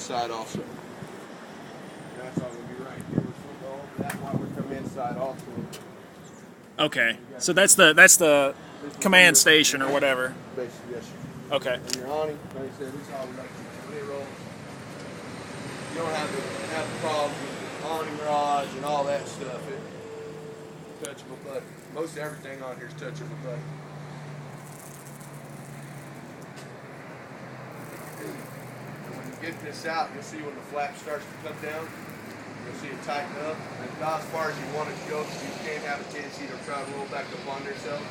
inside also. That's all going to be right here. That's why we come inside also. Okay, so that's the command station or whatever. Basically, yes, sir. Okay. And your awning, like I said, it's all electric. When it rolls, you don't have the problems with the awning rods and all that stuff. It's touchable button. Most everything on here is touchable button. And when you get this out, you'll see when the flap starts to come down. You'll see it tighten up. And it's not as far as you want it to go, because you can have a tendency to try to roll back up on yourself.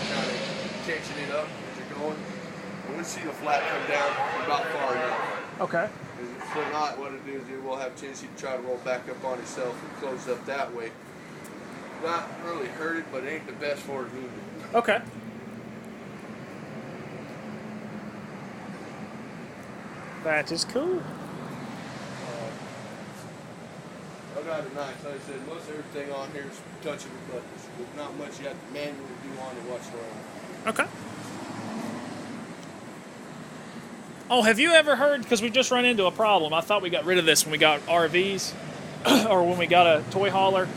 Kind of tension it up as you're going. And we'll see the flap come down about far enough. Okay. If not, what it is, it will have a tendency to try to roll back up on itself and close up that way. Not really hurt it, but it ain't the best for it either. Okay. That is cool. I got it nice. Like I said, most everything on here is touchable buttons. There's not much you have to manually do on it whatsoever. Okay. Oh, have you ever heard, because we just run into a problem, I thought we got rid of this when we got RVs or when we got a toy hauler.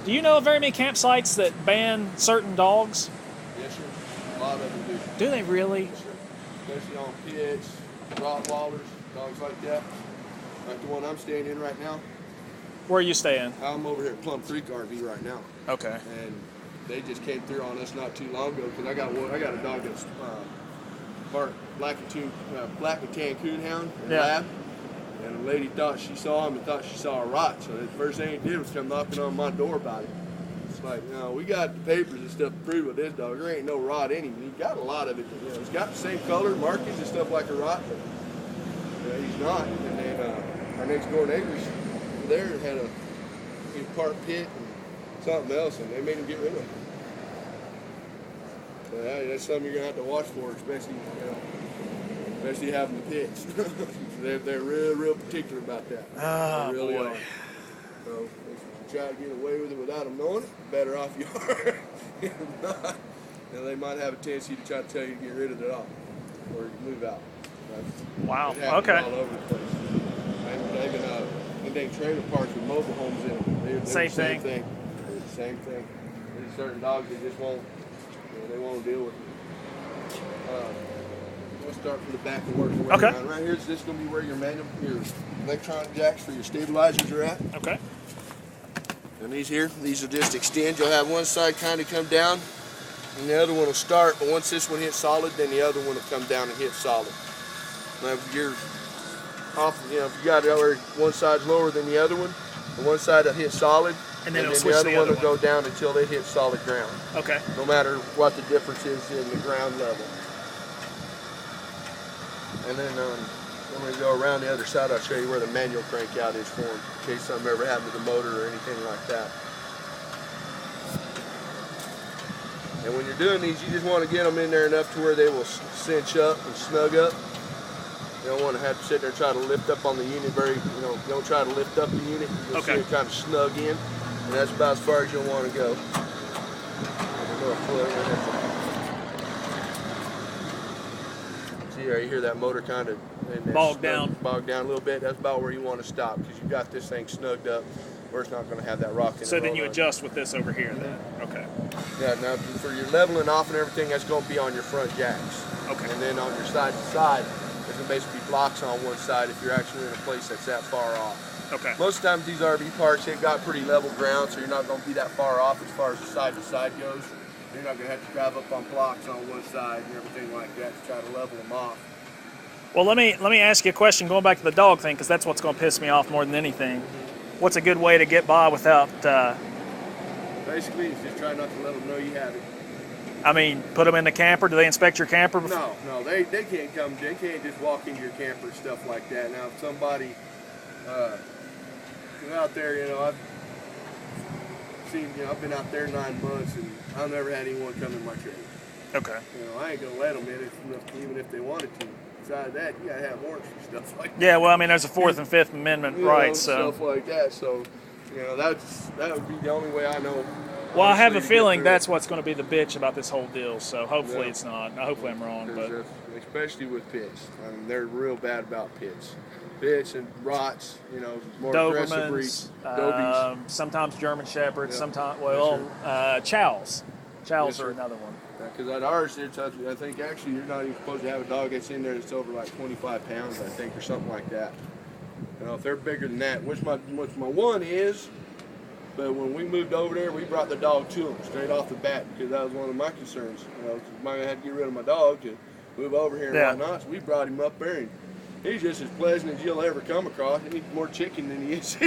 Do you know of very many campsites that ban certain dogs? Yes, sir. A lot of them do. Do they really? Yes, sir. Especially on pits, Rottweilers, dogs like that. Like the one I'm staying in right now. Where are you staying? I'm over here at Plum Creek RV right now. Okay. And they just came through on us not too long ago because I got a dog that's part black and tan coonhound and lab. And the lady thought she saw him and thought she saw a rot. So the first thing he did was come knocking on my door about it. It's like, no, we got the papers and stuff to prove with this dog. There ain't no rot in him. He got a lot of it. You know, he's got the same color markings and stuff like a rot, but he's not. And then our next door neighbors there had a part pit and something else, and they made him get rid of him. So that's something you're gonna have to watch for, especially having the pits. they're real particular about that. Oh, they really boy. are. So if you try to get away with it without them knowing it, the better off you are. If not, they might have a tendency to try to tell you to get rid of it all or move out. Wow. It happens Okay. all over the place. Even trailer parks with mobile homes in them. They're Same the same thing. thing. They're the same thing. There's certain dogs that just won't. They won't deal with it. We'll start from the back and work our way around. Right here is just going to be where your electronic jacks for your stabilizers are at. Okay. And these will just extend. You'll have one side kind of come down, and the other one will start. But once this one hits solid, then the other one will come down and hit solid. Now, if you're off, if you got it where one side's lower than the other one side will hit solid, and then the other one will go down until they hit solid ground. Okay. No matter what the difference is in the ground level. And then when we go around the other side, I'll show you where the manual crank out is for them, in case something ever happened to the motor or anything like that. And when you're doing these, you just want to get them in there enough to where they will cinch up and snug up. You don't want to have to sit there and try to lift up on the unit don't try to lift up the unit. You'll see it kind of snug in, and that's about as far as you'll want to go. See, you hear that motor kind of bogged down a little bit. That's about where you want to stop, because you've got this thing snugged up where it's not going to have that rock in it. So then you adjust with this over here then? Okay. Yeah, now for your leveling off and everything, that's going to be on your front jacks. Okay. And then on your side to side, there's going to basically be blocks on one side if you're actually in a place that's that far off. Okay. Most of the time these RV parks, they've got pretty level ground, so you're not going to be that far off as far as the side to side goes. You're not going to have to drive up on blocks on one side and everything like that to try to level them off. Well, let me ask you a question going back to the dog thing, because that's what's going to piss me off more than anything. What's a good way to get by without... Basically, it's just try not to let them know you have it. I mean, put them in the camper? Do they inspect your camper? No, they can't come. They can't just walk into your camper and stuff like that. Now, if somebody out there, I've been out there 9 months, and I've never had anyone come in my trailer. Okay. I ain't gonna let them in even if they wanted to. Besides that, you gotta have warrants and stuff like that. Yeah, well, I mean, there's a Fourth and Fifth Amendment rights, so stuff like that. So, that would be the only way I know. Well, I have a feeling that's what's going to be the bitch about this whole deal. So hopefully it's not. Hopefully I'm wrong, but especially with pits. I mean, they're real bad about pits. Pits and rots, you know, more aggressive breeds. Dobermans, sometimes German Shepherds, sometimes, Chows. Chows are another one. Because at ours, I think actually you're not even supposed to have a dog that's in there that's over like 25 pounds, I think, or something like that. You know, if they're bigger than that, which my one is, but when we moved over there, we brought the dog to them straight off the bat because that was one of my concerns. You know, I had to get rid of my dog to move over here and whatnot, so we brought him up there, and he's just as pleasant as you'll ever come across. He's more chicken than he is.